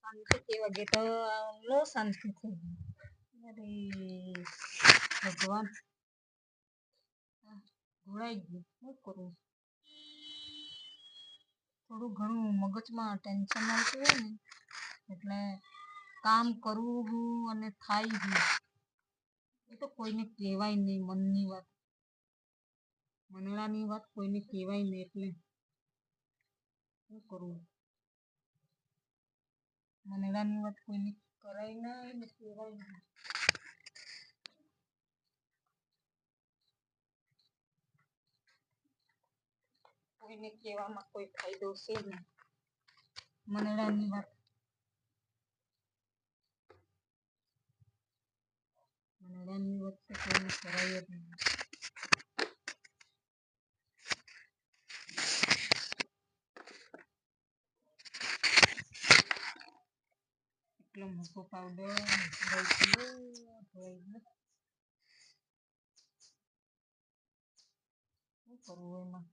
શાંતિ કેવા ગે તો લો શાંતિ થઈ ગઈ. અરે ભગવાન ઘોડાઈ ગયું. શું કરું? થોડું ઘણું મગજમાં ટેન્શન આવતું હોય ને એટલે કામ કરવું હું અને થાય હું એ તો કોઈને કહેવાય નહીં. મનની વાત, મનડાની વાત કોઈને કહેવાય નહીં. એટલે શું કરવું? મનડાની વાત કોઈને કરાય નહીં ને કહેવાય નહીં. કોઈને કહેવામાં કોઈ ફાયદો છે નહીં. મનડાની વાત મનડાની વાત તો કોઈને કરાય જ નહીં. એટલો મોટો પાવડર શું કરવું એમાં?